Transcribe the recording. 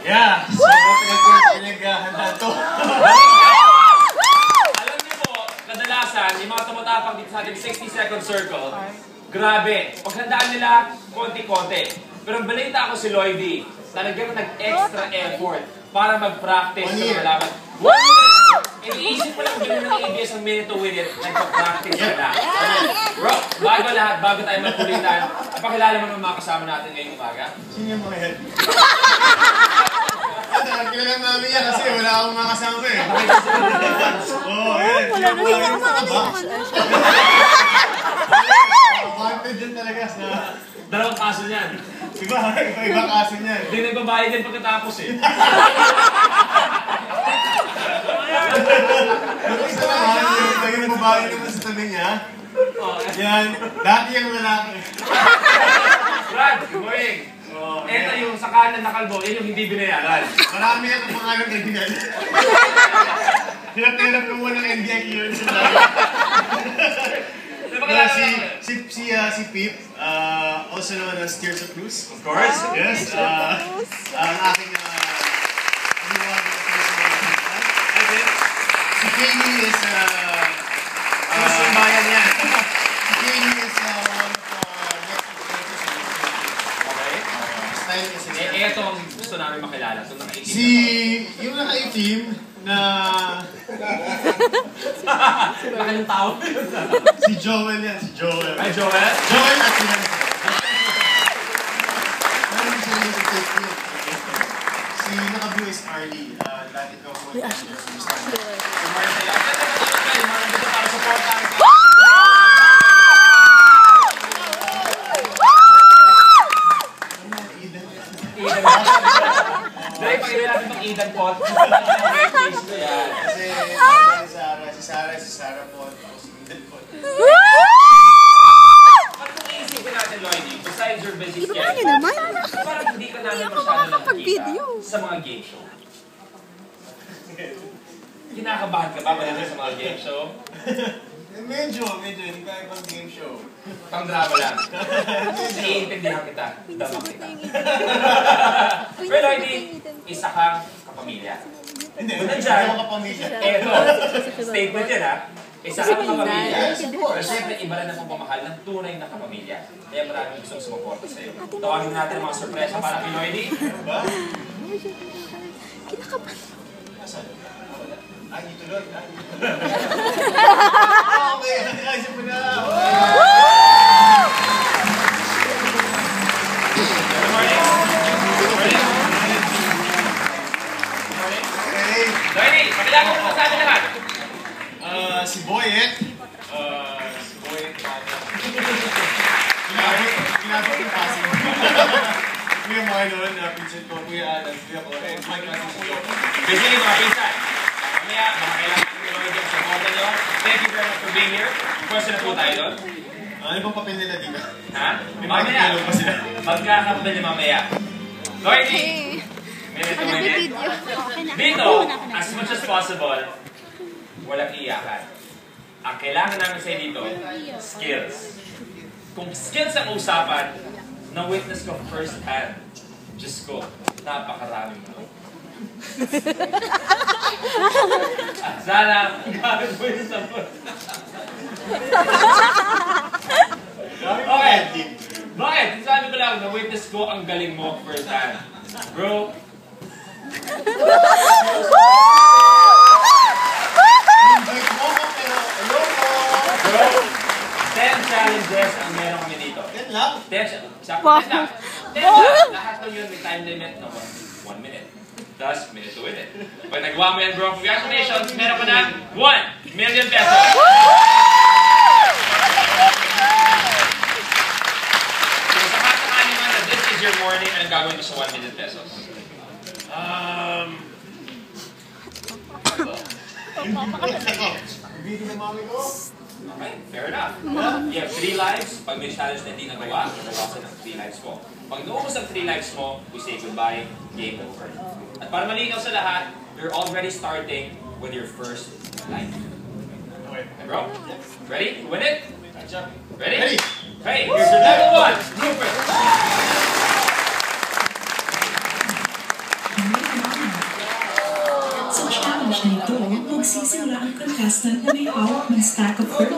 Yeah! Sobrang pinaghandaan to. Alam niyo po, kadalasan, yung mga tumatapang dito sa ating 60-second circle, grabe, paghandaan nila, konti-konti. Pero ang balita ako si Lloydie, talagang nag-extra effort para mag-practice sa malaman. Iniisip mo lang gano'n ng ABS ang minute to win it, nagpa-practice ka na. Bro, bago lahat, bago tayo magkulitan, pakilala mo ng mga kasama natin ngayong umaga. Sino yung mga yan? Kilala namin yan kasi wala akong makasama eh. Oo, yan. Wala na siya makakaba. Wanted dyan talaga sa... Dalawang kaso niyan. Iba kaso niyan. Hindi nagbabayad din pagkatapos eh. Yung isa naman, yung babae naman sa tabi niya. Yan, dati yung lalaki. Brad, good morning. Ito yung sa kanan na kalbo, yan yung hindi binayaran. Marami yan ang pangalan kaibigan. Hirap-hirap ko muna ng NBI yun sa Si Pip, also known as Tears of Cruz. Of course. Yes. Ang aking si Kenny is Bayan yan. Si Kenny is one of Okay. style assistant. Ito ang gusto namin makilala. Ito nakaitim. Yung nakaitim na Laki ng tao. si Joel yan, si Joel. Hi, Joel. Joel at si Nancy. Si naka-view is Arlie. Dati ko po. Para supportan ka. Dahil pakilala natin itong Eden Pot. Kasi si Sarah po, si Eden po. At kung iisipin natin, Lloydie, besides your busy Iba schedule, naman. parang hindi ka namin Hindi ako masyado makakapag-video. nakikita sa mga game show. Kinakabahan ka ba pala sa mga game show? Medyo, hindi kaya pang game show. Pang drama lang. Naiintindihan kita. Dama kita. Pero Lloydie, isa kang kapamilya. Hindi, Kung hindi nandyan, ako kapamilya. eto, statement yan ha. Isa kang kapamilya. Pero siyempre, iba rin ang pagmamahal ng tunay na kapamilya. Kaya maraming gustong sumuporta sa'yo. Tawagin natin ang mga sorpresa para kay Lloydie. Diba? Kinakabahan. Asan? Ay, dito doon. Okay, ayos mo na. Good morning. Good morning. Okay. Lloydie, pakilala mo naman sa amin lahat. Si Boyet. Ginagawa yung passing. Kuya Marlon, pinsan ko, Kuya Adam, Kuya ko, and my cousin si Joe. Basically, mga pinsan. Mamaya, mga kailangan natin yung Lloydie ang supporta nyo. Thank you very much for being here. Question na po tayo doon. Ano bang papel nila dito? Ha? May Mamaya. makikilong pa sila. Magkakapal niya mamaya. Lloydie, minute to minute. Dito, as much as possible, walang iyakan. Ang kailangan namin sa'yo dito, skills. Kung skills ang usapan, na-witness ko first hand. Diyos ko, napakarami mo. At sana, gamit mo yun sa Okay. Bakit? Sabi ko lang, na-witness ko ang galing mo first hand. Bro, Invite mo ko, pero hello po. bro, 10 challenges ang meron kami dito. Yan lang. 10 lang. 10 lang. Lahat ng yun may time limit na 1 minute. Thus, minute to win it. Pag nagawa mo yan, bro, congratulations, meron ka ng 1 million pesos. Kung sakasakali man na this is your morning, anong gagawin mo sa 1 million pesos? Ibigin na mami ko. Okay, fair enough. You have 3 lives. Pag may challenge na hindi nagawa, nabawasan ang 3 lives mo. Pag naubos ang 3 lives mo, we say goodbye, game over. At para malinaw sa lahat, you're already starting with your first life. Okay. Okay, bro? Ready? Win it? Gotcha. Ready? Ready. Okay, here's your level 1. Blueprint. challenge na ito, magsisimula ang contestant na may hawak ng stack of 30